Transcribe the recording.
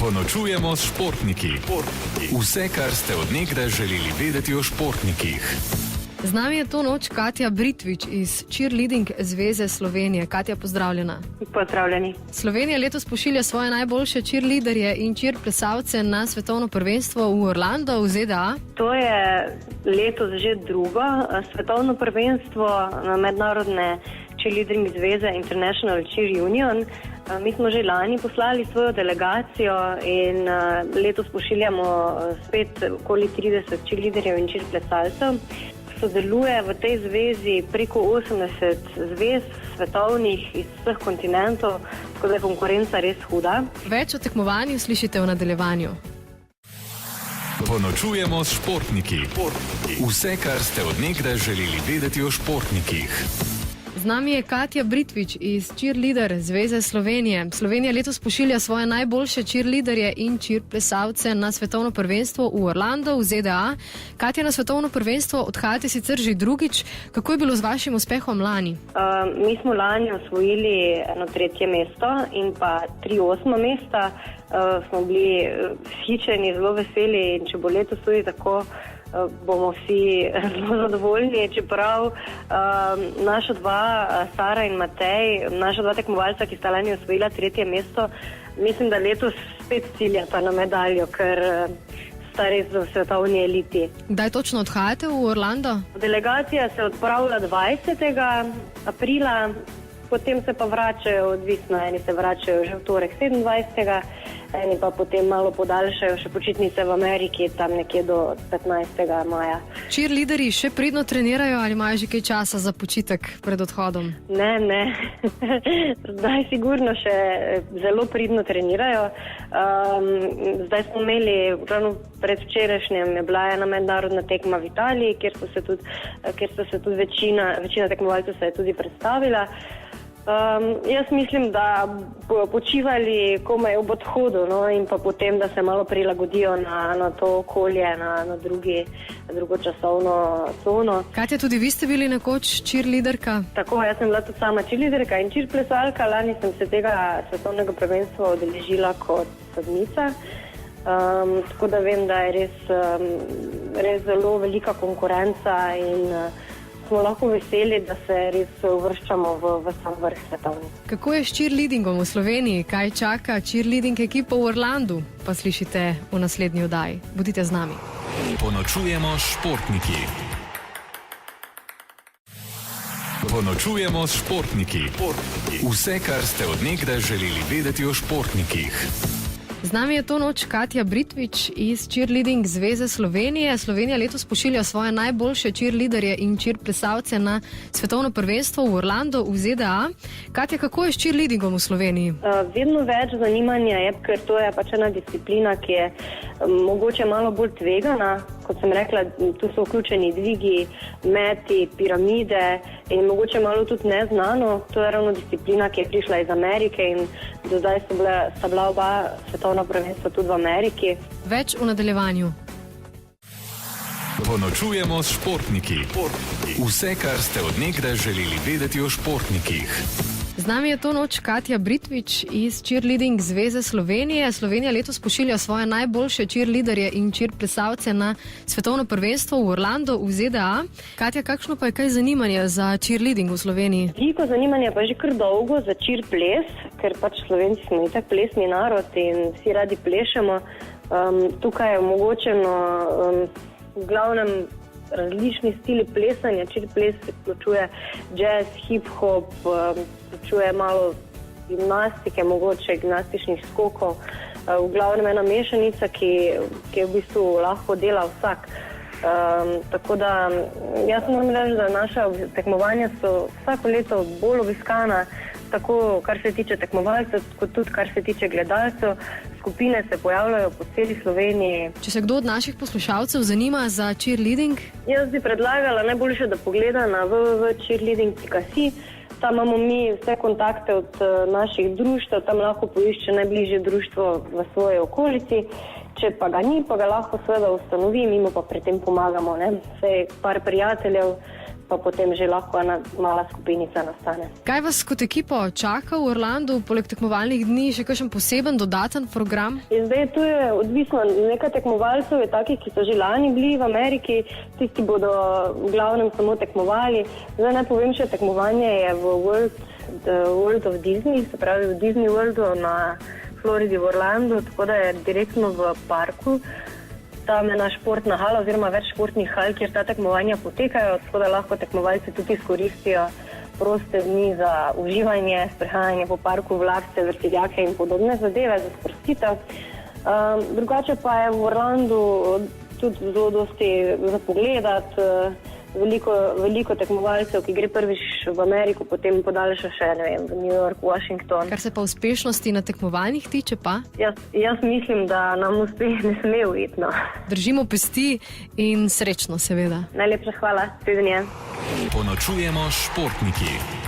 Ponočujemo s športniki. Vse, kar ste od nekdaj želeli vedeti o športnikih. Z nami je to noč Katja Britvič iz Cheerleading zveze Slovenije. Katja, pozdravljena. Pozdravljeni. Slovenija letos pošilja svoje najboljše cheerleaderje in cheerplesalce na svetovno prvenstvo v Orlando v ZDA. To je letos že drugo svetovno prvenstvo na mednarodne cheerleading zveze International Cheer Union. Mi smo že lani poslali svojo delegacijo in letos pošiljamo spet okoli 30 cheerleaderjev in cheerplesalcev. Sodeluje v tej zvezi preko 80 zvez svetovnih iz vseh kontinentov, tako da je konkurenca res huda. Več o tekmovanju slišite v nadaljevanju. Ponočujemo s športniki. Vse, kar ste od nekdaj želeli vedeti o športnikih. Z nami je Katja Britvič iz Cheerleader zveze Slovenije. Slovenija letos pošilja svoje najboljše cheerleaderje in cheerplesalce na svetovno prvenstvo v Orlando v ZDA. Katja, na svetovno prvenstvo odhajate sicer že drugič. Kako je bilo z vašim uspehom lani? Mi smo lani osvojili eno 3. mesto in pa 3 8. mesta. Smo bili vzhičeni, zelo veseli in če bo letos tudi tako, bomo vsi zelo zadovoljni, čeprav naša dva, Sara in Matej, naša dva tekmovalca, ki sta lani osvojila 3. mesto, mislim, da letos spet ciljata na medaljo, ker sta res v svetovni eliti. Kdaj točno odhajate v Orlando? Delegacija se odpravlja 20. aprila, potem se pa vračajo, odvisno, eni se vračajo že v torek 27. Eni pa potem malo podaljšajo še počitnice v Ameriki, tam nekje do 15. maja. Cheerleaderji še pridno trenirajo ali imajo že kaj časa za počitek pred odhodom? Ne. Zdaj sigurno še zelo pridno trenirajo. Zdaj smo imeli, ravno predvčerajšnjem je bila ena mednarodna tekma v Italiji, kjer so se tudi večina tekmovalcev se je tudi predstavila. Jaz mislim, da bodo počivali komaj ob odhodu, in pa potem, da se malo prilagodijo na to okolje, na drugo časovno cono. Katja, tudi vi ste bili nekoč cheerleaderka? Tako, jaz sem bila tudi sama cheerleaderka in cheerplesalka. Lani sem se tega svetovnega prvenstva udeležila kot sodnica. Tako da vem, da je res zelo velika konkurenca in smo lahko veseli, da se res uvrščamo v sam vrh svetovni. Kako je s cheerleadingom v Sloveniji? Kaj čaka cheerleading ekipo v Orlandu? Pa slišite v naslednji oddaji. Bodite z nami. Ponočujemo s športniki. Ponočujemo s športniki. Vse, kar ste od nekdaj želeli vedeti o športnikih. Z nami je to noč Katja Britvič iz Cheerleading zveze Slovenije. Slovenija letos pošilja svoje najboljše cheerleaderje in cheerplesalce na svetovno prvenstvo v Orlando v ZDA. Katja, kako je s cheerleadingom v Sloveniji? Vedno več zanimanja je, ker to je pač ena disciplina, ki je mogoče malo bolj tvegana. Kot sem rekla, tu so vključeni dvigi, meti, piramide in mogoče malo tudi neznano. To je ravno disciplina, ki je prišla iz Amerike in do zdaj sta bila oba svetovna prvenstva tudi v Ameriki. Več v nadaljevanju. Ponočujemo s športniki. Vse, kar ste od nekdaj želeli vedeti o športnikih. Z nami je to noč Katja Britvič iz Cheerleading zveze Slovenije. Slovenija letos pošilja svoje najboljše cheerleaderje in cheerplesalce na svetovno prvenstvo v Orlando v ZDA. Katja, kakšno pa je kaj zanimanje za cheerleading v Sloveniji? Veliko zanimanja pa je že kar dolgo za cheerples, ker pač Slovenci smo itak plesni narod in vsi radi plešemo. Tukaj je omogočeno v glavnem različni stili plesanja. Cheerples vključuje jazz, hip-hop, vključuje malo gimnastike, mogoče gimnastičnih skokov. V glavnem ena mešanica, ki v bistvu lahko dela vsak. Tako da jaz moram reči, da naša tekmovanja so vsako leto bolj obiskana, tako kar se tiče tekmovalcev, kot tudi kar se tiče gledalcev. Skupine se pojavljajo po celi Sloveniji. Če se kdo od naših poslušalcev zanima za cheerleading? Jaz bi predlagala najboljše, da pogleda na www.cheerleading.si. Tam imamo mi vse kontakte od naših društev, tam lahko poišče najbližje društvo v svoji okolici. Če pa ga ni, pa ga lahko seveda ustanovi, mi mu pa pri tem pomagamo. Vse par prijateljev pa potem že lahko ena mala skupinica nastane. Kaj vas kot ekipo čaka v Orlandu, poleg tekmovalnih dni, še kakšen poseben dodaten program? In zdaj tu je odvisno, nekaj tekmovalcev je takih, ki so že lani bili v Ameriki, tisti bodo v glavnem samo tekmovali. Zdaj naj povem še, tekmovanje je v World of Disney, se pravi v Disney Worldu na Floridi v Orlandu, tako da je direktno v parku. Tam je ena športna hala oziroma več športnih hal, kjer ta tekmovanja potekajo, tako da lahko tekmovalci tudi izkoristijo proste dni za uživanje, sprehajanje po parku, vlakce, vrtiljake in podobne zadeve za sprostitev. Drugače pa je v Orlandu tudi zelo dosti za pogledati, veliko tekmovalcev, ki gre prvič v Ameriko, potem podaljša še, ne vem, v New York, Washington. Kar se pa uspešnosti na tekmovanjih tiče pa? Jaz mislim, da nam uspeh ne sme uiti, no. Držimo pesti in srečno seveda. Najlepša hvala, svidenje. Ponočujemo s športniki.